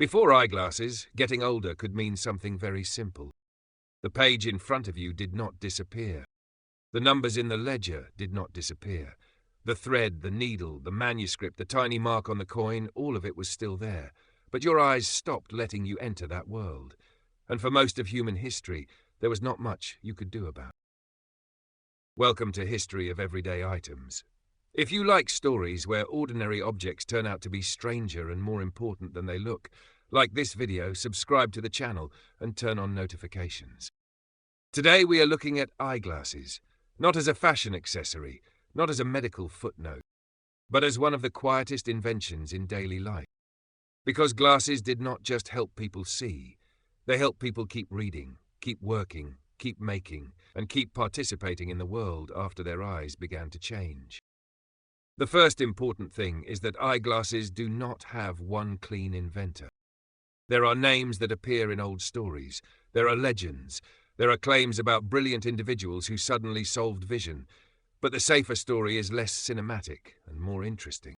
Before eyeglasses, getting older could mean something very simple. The page in front of you did not disappear. The numbers in the ledger did not disappear. The thread, the needle, the manuscript, the tiny mark on the coin, all of it was still there. But your eyes stopped letting you enter that world. And for most of human history, there was not much you could do about it. Welcome to History of Everyday Items. If you like stories where ordinary objects turn out to be stranger and more important than they look, like this video, subscribe to the channel and turn on notifications. Today we are looking at eyeglasses, not as a fashion accessory, not as a medical footnote, but as one of the quietest inventions in daily life. Because glasses did not just help people see, they helped people keep reading, keep working, keep making, and keep participating in the world after their eyes began to change. The first important thing is that eyeglasses do not have one clean inventor. There are names that appear in old stories. There are legends. There are claims about brilliant individuals who suddenly solved vision. But the safer story is less cinematic and more interesting.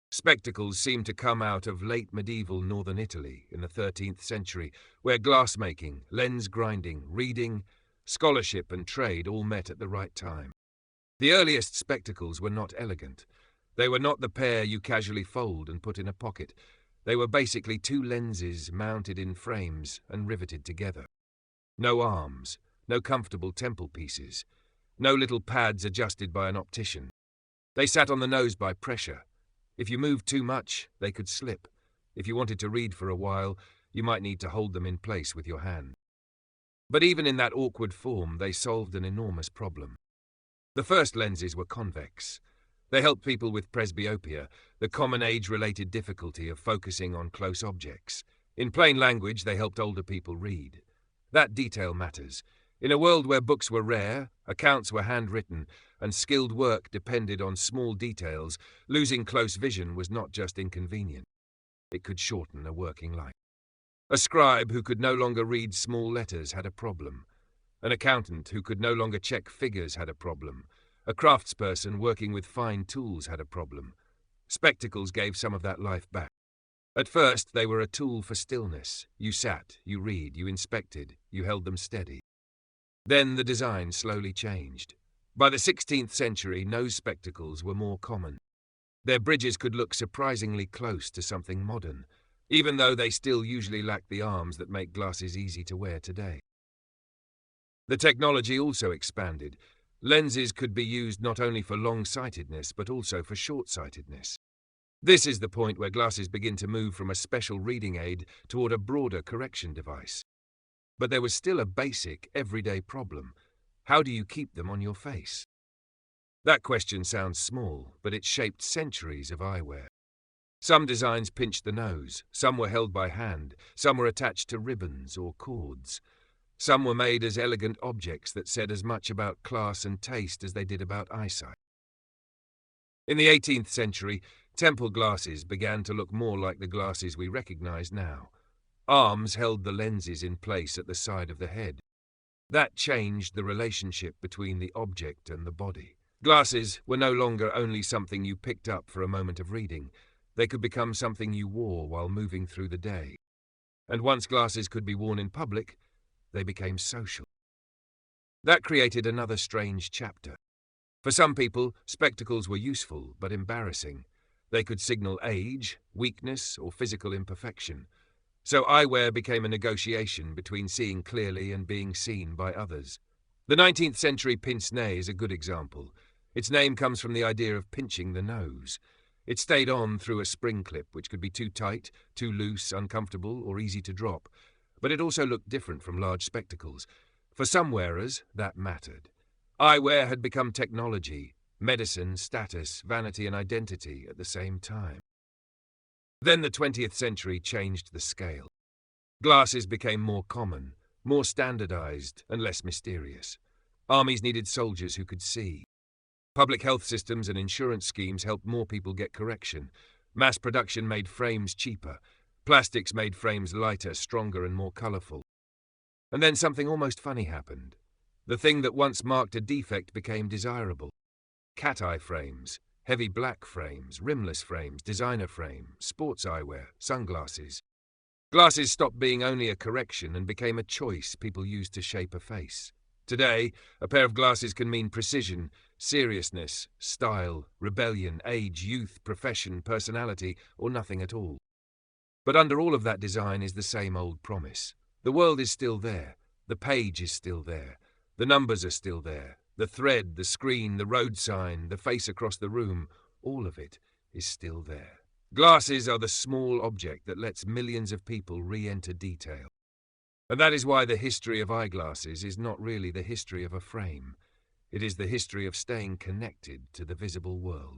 Spectacles seem to come out of late medieval northern Italy in the 13th century, where glassmaking, lens grinding, reading, scholarship and trade all met at the right time. The earliest spectacles were not elegant. They were not the pair you casually fold and put in a pocket. They were basically two lenses mounted in frames and riveted together. No arms, no comfortable temple pieces, no little pads adjusted by an optician. They sat on the nose by pressure. If you moved too much, they could slip. If you wanted to read for a while, you might need to hold them in place with your hand. But even in that awkward form, they solved an enormous problem. The first lenses were convex. They helped people with presbyopia, the common age-related difficulty of focusing on close objects. In plain language, they helped older people read. That detail matters. In a world where books were rare, accounts were handwritten, and skilled work depended on small details, losing close vision was not just inconvenient. It could shorten a working life. A scribe who could no longer read small letters had a problem. An accountant who could no longer check figures had a problem. A craftsperson working with fine tools had a problem. Spectacles gave some of that life back. At first, they were a tool for stillness. You sat, you read, you inspected, you held them steady. Then the design slowly changed. By the 16th century, nose spectacles were more common. Their bridges could look surprisingly close to something modern, even though they still usually lacked the arms that make glasses easy to wear today. The technology also expanded. Lenses could be used not only for long-sightedness but also for short-sightedness. This is the point where glasses begin to move from a special reading aid toward a broader correction device. But there was still a basic, everyday problem. How do you keep them on your face? That question sounds small, but it shaped centuries of eyewear. Some designs pinched the nose, some were held by hand, some were attached to ribbons or cords. Some were made as elegant objects that said as much about class and taste as they did about eyesight. In the 18th century, temple glasses began to look more like the glasses we recognize now. Arms held the lenses in place at the side of the head. That changed the relationship between the object and the body. Glasses were no longer only something you picked up for a moment of reading. They could become something you wore while moving through the day. And once glasses could be worn in public, they became social. That created another strange chapter. For some people, spectacles were useful but embarrassing. They could signal age, weakness, or physical imperfection. So eyewear became a negotiation between seeing clearly and being seen by others. The 19th century pince-nez is a good example. Its name comes from the idea of pinching the nose. It stayed on through a spring clip, which could be too tight, too loose, uncomfortable, or easy to drop. But it also looked different from large spectacles. For some wearers, that mattered. Eyewear had become technology, medicine, status, vanity, and identity at the same time. Then the 20th century changed the scale. Glasses became more common, more standardized, and less mysterious. Armies needed soldiers who could see. Public health systems and insurance schemes helped more people get correction. Mass production made frames cheaper. Plastics made frames lighter, stronger, and more colorful. And then something almost funny happened. The thing that once marked a defect became desirable. Cat-eye frames, heavy black frames, rimless frames, designer frame, sports eyewear, sunglasses. Glasses stopped being only a correction and became a choice people used to shape a face. Today, a pair of glasses can mean precision, seriousness, style, rebellion, age, youth, profession, personality, or nothing at all. But under all of that design is the same old promise. The world is still there. The page is still there. The numbers are still there. The thread, the screen, the road sign, the face across the room, all of it is still there. Glasses are the small object that lets millions of people re-enter detail. And that is why the history of eyeglasses is not really the history of a frame. It is the history of staying connected to the visible world.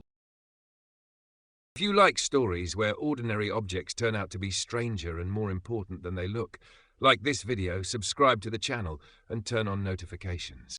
If you like stories where ordinary objects turn out to be stranger and more important than they look, like this video, subscribe to the channel and turn on notifications.